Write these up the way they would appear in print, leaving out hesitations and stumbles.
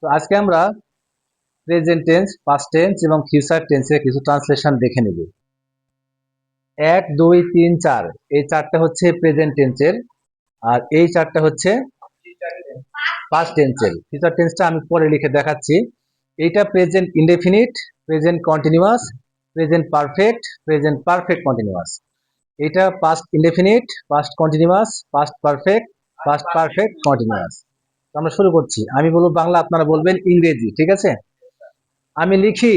তো আজকে আমরা প্রেজেন্ট টেন্স, পাস্ট টেন্স এবং ফিউচার টেন্সের কিছু ট্রান্সলেশন দেখে নেব। 1 2 3 4 এই চারটা হচ্ছে প্রেজেন্ট টেন্সের, আর এই চারটা হচ্ছে পাস্ট টেন্সের। ফিউচার টেন্সটা আমি পরে লিখে দেখাচ্ছি। এইটা present indefinite, present continuous, present perfect, present perfect continuous. এটা past indefinite, past continuous, past perfect, past perfect continuous. আমরা শুরু করছি। আমি বলবো বাংলা, আপনারা বলবেন ইংরেজি, ঠিক আছে? আমি লিখি,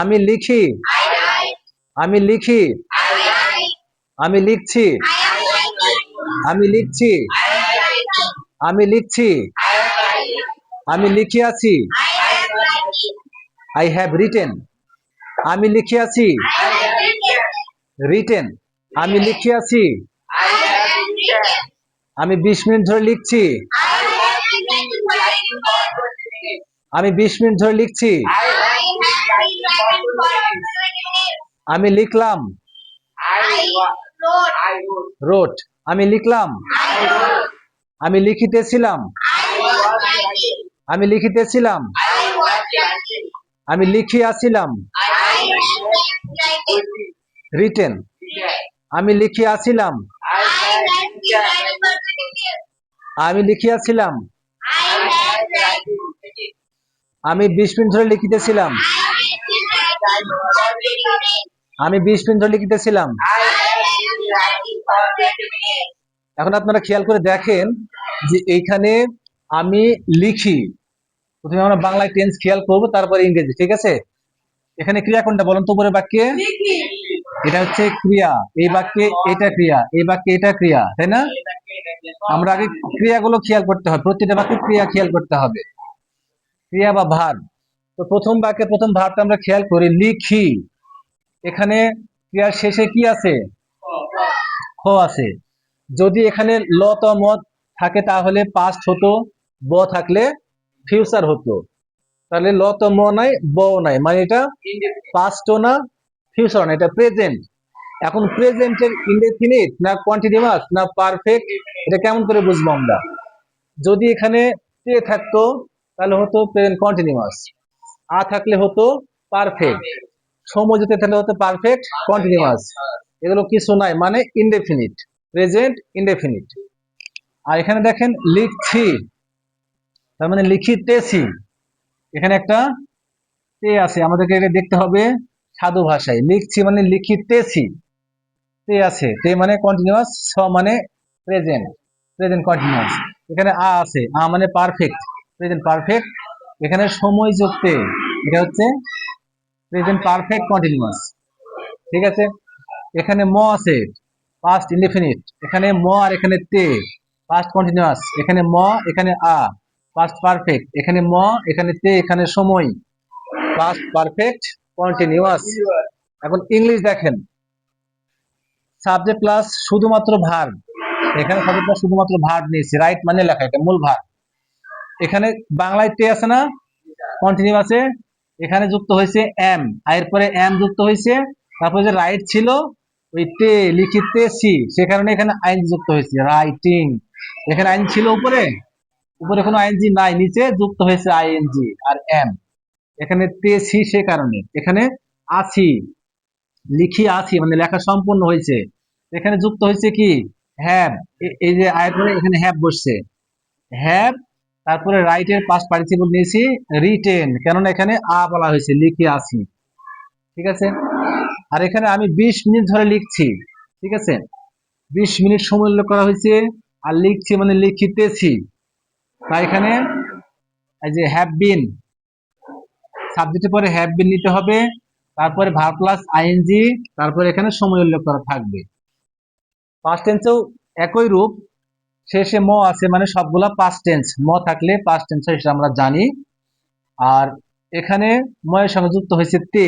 আমি লিখি, আমি লিখি, আমি লিখছি, আমি লিখছি, আমি লিখছি, আমি লিখিয়াছি, আই হ্যাভ রিটেন, আমি লিখিয়াছি, রিটেন, আমি লিখিয়াছি, আমি 20 মিনিট ধরে লিখছি, আমি 20 মিনিট ধরে লিখছি, আমি লিখলাম, রোট, আমি লিখলাম, আমি লিখিতেছিলাম, আমি লিখিতেছিলাম, আমি লিখিয়াছিলাম, রিটেন, আমি লিখিয়াছিলাম, আমি লিখিয়াছিলাম, আমি 20 মিনিট ধরে লিখিতেছিলাম, আমি 20 মিনিট ধরে লিখিতেছিলাম। এখন আপনারা খেয়াল করে দেখেন যে এইখানে আমি লিখি, প্রথমে আমরা বাংলায় টেন্স খেয়াল করবো, তারপরে ইংরেজি, ঠিক আছে? এখানে ক্রিয়া কোনটা বলেন তো উপরে বাক্যে? এটা হচ্ছে ক্রিয়া, এই বাক্যে এটা ক্রিয়া, এই বাক্যে এটা ক্রিয়া, তাই না? আমরা আগে ক্রিয়াগুলো খেয়াল করতে হবে, প্রতিটা বাক্যে ক্রিয়া খেয়াল করতে হবে, ক্রিয়া বা ভার্ব। তো প্রথম বাক্যে প্রথম ভার্বটা আমরা খেয়াল করি, লিখি। এখানে ক্রিয়ার শেষে কি আছে? খ আছে। যদি এখানে ল ত ম থাকে তাহলে পাস্ট হতো, ব থাকলে ফিউচার হতো। তাহলে ল তো ম নাই, ব নাই, মানে এটা পাস্টও না, ফিউচার না, এটা প্রেজেন্ট। এখন প্রেজেন্টের ইনডেফিনিট না কন্টিনিউয়াস না পারফেক্ট, এটা কেমন করে বুঝবো আমরা? যদি এখানে তে থাকতো তাহলে হতো প্রেজেন্ট কন্টিনিউয়াস, আ থাকলে হতো পারফেক্ট, সময় যেতে থাকলে হতো পারফেক্ট কন্টিনিউয়াস। এগুলো কিছু নাই, মানে ইনডেফিনিট, প্রেজেন্ট ইনডেফিনিট। আর এখানে দেখেন লিখছি, তার মানে লিখিতেছি। এখানে একটা তে আছে, আমাদেরকে এটা দেখতে হবে সাধু ভাষায়। লিখছি মানে লিখিতেছি, তে আছে, তে মানে কন্টিনিউয়াস, স মানে প্রেজেন্ট, প্রেজেন্ট কন্টিনিউয়াস। এখানে আ আছে, আ মানে পারফেক্ট, প্রেজেন্ট পারফেক্ট। এখানে সময় যুক্তে, এটা হচ্ছে প্রেজেন্ট পারফেক্ট কন্টিনিউয়াস, ঠিক আছে? এখানে ম আছে, পাস্ট ইনডেফিনিট। এখানে ম আর এখানে তে, পাস্ট কন্টিনিউয়াস। এখানে ম, এখানে আ, পাস্ট পারফেক্ট। এখানে ম, এখানে তে, এখানে সময়, পাস্ট পারফেক্ট কন্টিনিউয়াস। এখন ইংলিশ দেখেন, সাবজেক্ট প্লাস শুধুমাত্র ভার্ব। এখানে সাবজেক্ট প্লাস শুধুমাত্র ভার্ব নিয়েছি, রাইট মানে লেখা, এটা মূল ভার্ব। এখানে বাংলায় তে আছে না, কন্টিনিউয়াসে, এখানে যুক্ত হয়েছে এম, এরপরে এম যুক্ত হয়েছে, তারপরে যে রাইট ছিল ওই তে, লিখিতেছি, সে কারণে এখানে আইন যুক্ত হয়েছে, রাইটিং। এখানে আইন ছিল উপরে, উপরে কোনো আইনজি নাই, নিচে যুক্ত হয়েছে আইএনজি আর এম। এখানে তেছি, সে কারণে এখানে আছি, লিখি আছি, মানে লেখা সম্পূর্ণ হয়েছে। এখানে যুক্ত হয়েছে কি হ্যাভ, এই যে আয়তনে এখানে হ্যাভ বসছে, হ্যাভ। তারপরে রাইটের পাস্ট পার্টিসিপল নিয়েছি রিটেন, কেননা এখানে আ বলা হয়েছে, লিখে আছি, ঠিক আছে? আর এখানে আমি 20 মিনিট ধরে লিখছি, ঠিক আছে? 20 মিনিট সময় উল্লেখ করা হয়েছে, আর লিখছি মানে লিখিতেছি। তাই এখানে এই যে হ্যাভ বিন, সাবজেক্টের পরে হ্যাভ বিন নিতে হবে, তারপরে ভার্ব প্লাস আইএনজি, তারপরে এখানে সময় উল্লেখ করা থাকবে। পাস্ট টেন্সেও একই রূপ, শেষে ম আছে, মানে সবগুলা পাস্ট টেন্স, ম থাকলে পাস্ট টেন্স সেটা আমরা জানি। আর এখানে ময়ের সঙ্গে যুক্ত হয়েছে তে,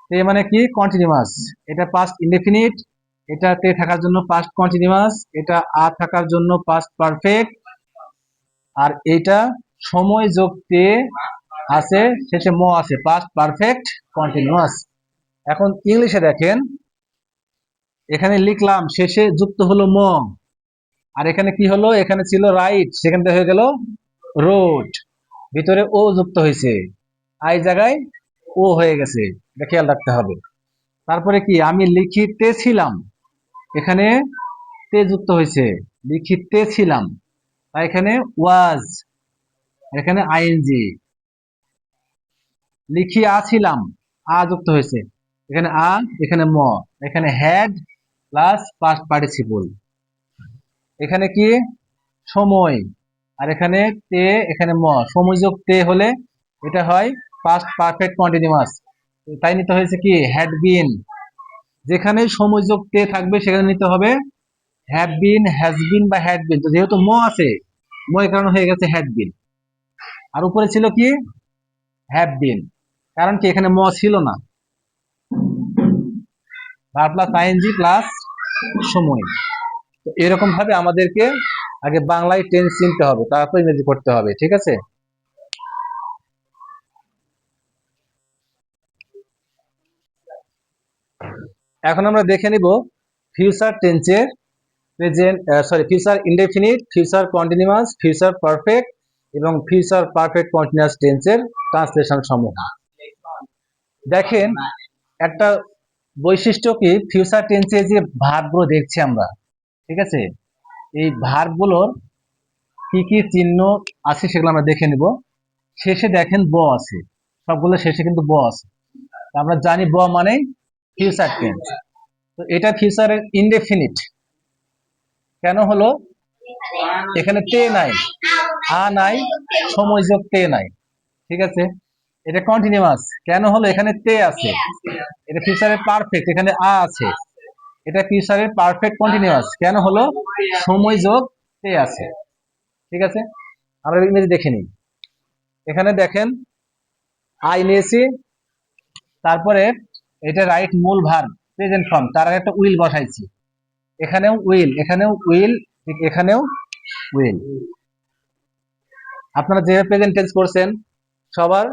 তে মানে কি কন্টিনিউয়াস, এটা পাস্ট ইনডেফিনিট, এটা তে থাকার জন্য পাস্ট কন্টিনিউয়াস, এটা আ থাকার জন্য পাস্ট পারফেক্ট, আর এটা সময় যোগ তে আছে, শেষে ম আছে, পাস্ট পারফেক্ট কন্টিনিউয়াস। এখন ইংলিশে দেখেন, এখানে লিখলাম, শেষে যুক্ত হলো ম, আর এখানে কি হলো, এখানে ছিল রাইট, সেখান থেকে হয়ে গেল রোড, ভিতরে ও যুক্ত হয়েছে, আই জায়গায় ও হয়ে গেছে, এটা খেয়াল রাখতে হবে। তারপরে কি, আমি লিখিতেছিলাম, এখানে তে যুক্ত হয়েছে, লিখিতেছিলাম, তাই এখানে ওয়াজ, এখানে আইএনজি। লিখিয়াছিলাম, আ যুক্ত হয়েছে, এখানে আ, এখানে ম, এখানে হ্যাড প্লাস পাস্ট পার্টিসিপল। এখানে কি, সময়, আর এখানে তে, এখানে ম, সময় যোগ তে হলে এটা হয় পাস্ট পারফেক্ট কন্টিনিউয়াস, তাই নিতে হয়েছে কি হ্যাড বিন। যেখানে সময় যোগ তে থাকবে সেখানে নিতে হবে হ্যাভ বিন, হ্যাজ বিন বা হ্যাড বিন। তো যেহেতু ম আছে, ম এর কারণে হয়ে গেছে হ্যাড বিন। আর উপরে ছিল কি হ্যাভ বিন, কারণ কি এখানে ম ছিল না, ভার্ব প্লাস আইএনজি প্লাস সময়। তো এরকম ভাবে আমাদেরকে আগে বাংলায় টেন্স চিনতে হবে, তারপর ইংরেজি করতে হবে, ঠিক আছে? এখন আমরা দেখে নিব ফিউচার টেন্সের present, future indefinite, future continuous, future perfect এবং ফিউচার পারফেক্ট কন্টিনিউয়াস টেন্সের ট্রান্সলেশন সমূহ। দেখেন, একটা বৈশিষ্ট্য কি, ফিউচার টেন্সে যে ভার্বগুলো দেখছি আমরা, ঠিক আছে, এই ভার্বগুলোর কি কি চিহ্ন আছে সেগুলো আমরা দেখে নিব। শেষে দেখেন ব আছে, সবগুলো শেষে কিন্তু ব আছে। আমরা জানি ব মানে ফিউচার টেন্স। তো এটা ফিউচারের ইনডেফিনিট কেন হলো, এখানে তে নাই, আ নাই, সময় যোগ তে নাই, ঠিক আছে। এটা কন্টিনিউয়াস কেন হলো, এখানে তে আছে। এটা ফিউচারের পারফেক্ট, এখানে আ আছে। এটা ফিউচারের পারফেক্ট কন্টিনিউয়াস কেন হলো, সময় যোগ তে আছে, ঠিক আছে। আমরা ইংরেজি দেখে নিই। এখানে দেখেন আই নিয়েছি, তারপরে এটা রাইট মূল ভার্ব প্রেজেন্ট ফর্ম, তার আগে একটা উইল বসাইছি, এখানেও উইল, এখানেও উইল, ঠিক এখানেও উইল। আপনারা যেভাবে প্রেজেন্ট টেন্স করছেন সবার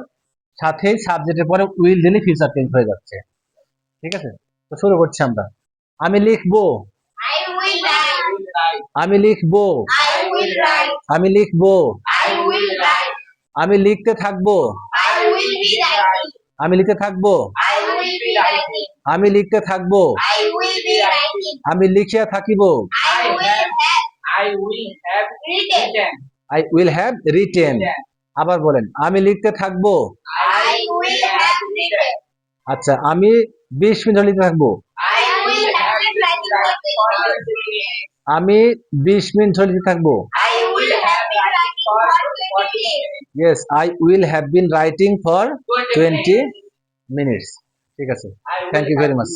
সাথেই সাবজেক্টের পরে উইল দিলে ফিউচার টেন্স হয়ে যাচ্ছে, ঠিক আছে। তো শুরু করছি আমরা। আমি লিখবো, আমি লিখবো, আমি লিখবো, আমি লিখতে থাকবো, আমি লিখতে থাকবো, আমি লিখতে থাকবো, আমি লিখিয়া থাকিব, আই উইল হ্যাভ রিটেন। আবার বলেন, আমি লিখতে থাকবো, আচ্ছা আমি 20 মিনিট ধরে লিখতে থাকবো, আমি 20 মিনিট ধরে লিখতে থাকবো, yes I will have been writing for 20 minutes, ঠিক আছে। Thank you very much.